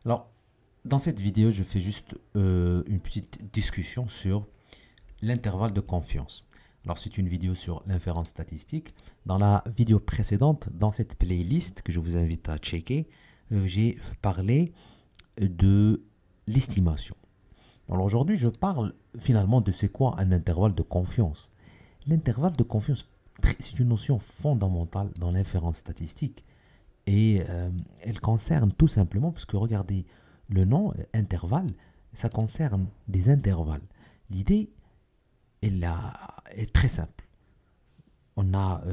Alors, dans cette vidéo, je fais juste une petite discussion sur l'intervalle de confiance. Alors, c'est une vidéo sur l'inférence statistique. Dans la vidéo précédente, dans cette playlist que je vous invite à checker, j'ai parlé de l'estimation. Alors aujourd'hui, je parle finalement de c'est quoi un intervalle de confiance. L'intervalle de confiance, c'est une notion fondamentale dans l'inférence statistique. Et elle concerne tout simplement, parce que regardez, le nom intervalle, ça concerne des intervalles. L'idée est très simple. On a,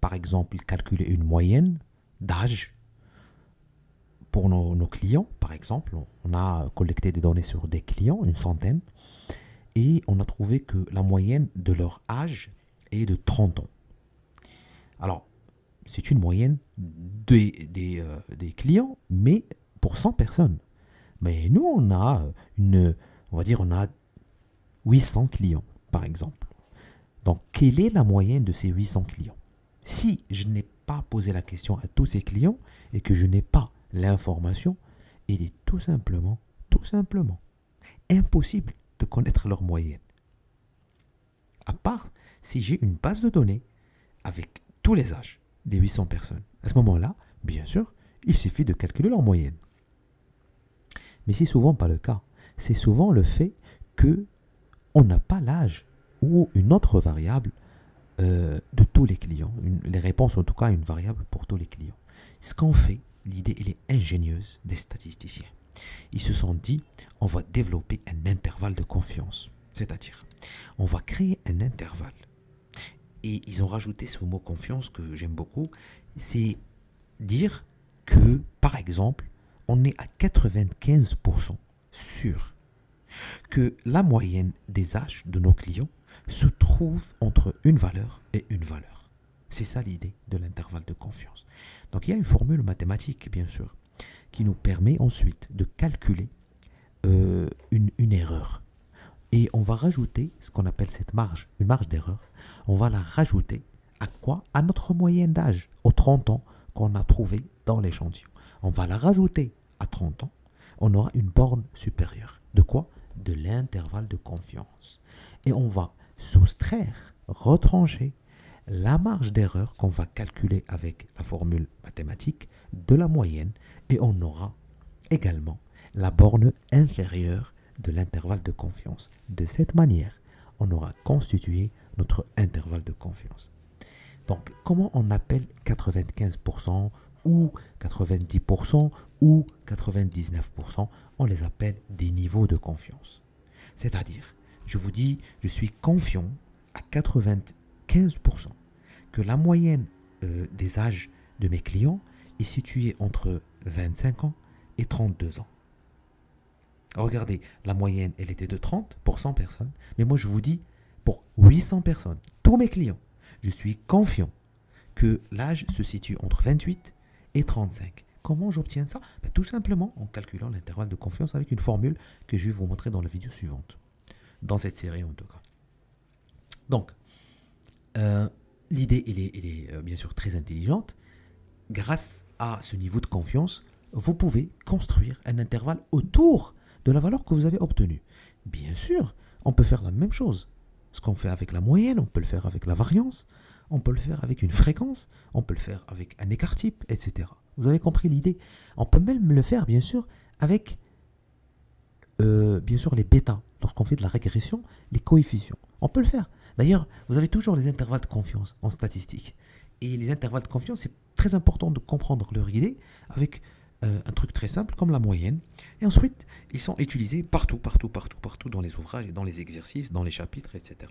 par exemple, calculé une moyenne d'âge pour nos clients, par exemple. On a collecté des données sur des clients, une centaine, et on a trouvé que la moyenne de leur âge est de 30 ans. Alors, c'est une moyenne des clients, mais pour 100 personnes. Mais nous, on a on a 800 clients, par exemple. Donc, quelle est la moyenne de ces 800 clients? Si je n'ai pas posé la question à tous ces clients et que je n'ai pas l'information, il est tout simplement impossible de connaître leur moyenne. À part si j'ai une base de données avec tous les âges des 800 personnes. À ce moment-là, bien sûr, il suffit de calculer leur moyenne. Mais c'est souvent pas le cas. C'est souvent le fait que on n'a pas l'âge ou une autre variable de tous les clients. Les réponses, en tout cas, une variable pour tous les clients. Ce qu'on fait, l'idée, elle est ingénieuse des statisticiens. Ils se sont dit, on va développer un intervalle de confiance. C'est-à-dire, on va créer un intervalle. Et ils ont rajouté ce mot confiance que j'aime beaucoup. C'est dire que, par exemple, on est à 95% sûr que la moyenne des âges de nos clients se trouve entre une valeur et une valeur. C'est ça l'idée de l'intervalle de confiance. Donc il y a une formule mathématique, bien sûr, qui nous permet ensuite de calculer une erreur. Et on va rajouter ce qu'on appelle cette marge, une marge d'erreur. On va la rajouter à quoi? À notre moyenne d'âge, aux 30 ans qu'on a trouvé dans l'échantillon. On va la rajouter à 30 ans. On aura une borne supérieure. De quoi? De l'intervalle de confiance. Et on va soustraire, retrancher la marge d'erreur qu'on va calculer avec la formule mathématique de la moyenne. Et on aura également la borne inférieure de l'intervalle de confiance. De cette manière, on aura constitué notre intervalle de confiance. Donc, comment on appelle 95% ou 90% ou 99%? On les appelle des niveaux de confiance. C'est-à-dire, je vous dis, je suis confiant à 95% que la moyenne des âges de mes clients est située entre 25 ans et 32 ans. Regardez, la moyenne, elle était de 30 pour 100 personnes. Mais moi, je vous dis, pour 800 personnes, tous mes clients, je suis confiant que l'âge se situe entre 28 et 35. Comment j'obtiens ça? Tout simplement en calculant l'intervalle de confiance avec une formule que je vais vous montrer dans la vidéo suivante. Dans cette série, en tout cas. Donc, l'idée, elle est bien sûr très intelligente. Grâce à ce niveau de confiance, vous pouvez construire un intervalle autour de la valeur que vous avez obtenue. Bien sûr, on peut faire la même chose. Ce qu'on fait avec la moyenne, on peut le faire avec la variance, on peut le faire avec une fréquence, on peut le faire avec un écart type, etc. Vous avez compris l'idée? On peut même le faire, bien sûr, avec bien sûr les bêtas. Lorsqu'on fait de la régression, les coefficients. On peut le faire. D'ailleurs, vous avez toujours les intervalles de confiance en statistique. Et les intervalles de confiance, c'est très important de comprendre leur idée avec un truc très simple comme la moyenne. Et ensuite, ils sont utilisés partout dans les ouvrages et dans les exercices, dans les chapitres, etc.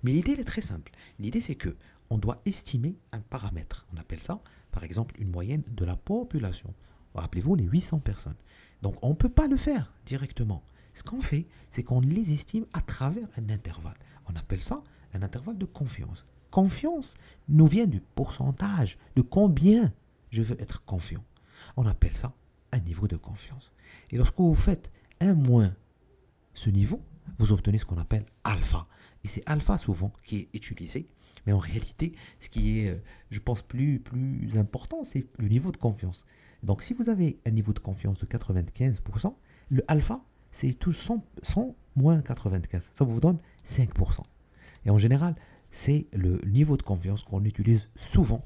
Mais l'idée, elle est très simple. L'idée, c'est que on doit estimer un paramètre. On appelle ça, par exemple, une moyenne de la population. Rappelez-vous, les 800 personnes. Donc, on ne peut pas le faire directement. Ce qu'on fait, c'est qu'on les estime à travers un intervalle. On appelle ça un intervalle de confiance. Confiance nous vient du pourcentage, de combien je veux être confiant. On appelle ça un niveau de confiance. Et lorsque vous faites un moins ce niveau, vous obtenez ce qu'on appelle alpha. Et c'est alpha souvent qui est utilisé Mais en réalité, ce qui est, je pense, plus important, c'est le niveau de confiance. Donc, si vous avez un niveau de confiance de 95%, le alpha, c'est tout 100 moins 95. Ça vous donne 5%. Et en général, c'est le niveau de confiance qu'on utilise souvent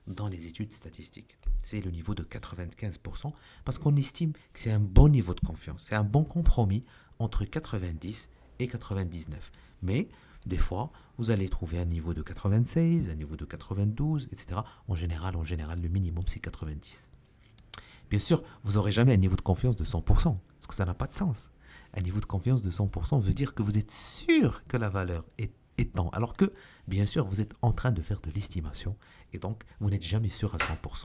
dans les études statistiques. C'est le niveau de 95% parce qu'on estime que c'est un bon niveau de confiance. C'est un bon compromis entre 90 et 99. Mais des fois, vous allez trouver un niveau de 96, un niveau de 92, etc. En général, le minimum, c'est 90. Bien sûr, vous n'aurez jamais un niveau de confiance de 100%, parce que ça n'a pas de sens. Un niveau de confiance de 100% veut dire que vous êtes sûr que la valeur est tant, alors que, bien sûr, vous êtes en train de faire de l'estimation, et donc, vous n'êtes jamais sûr à 100%.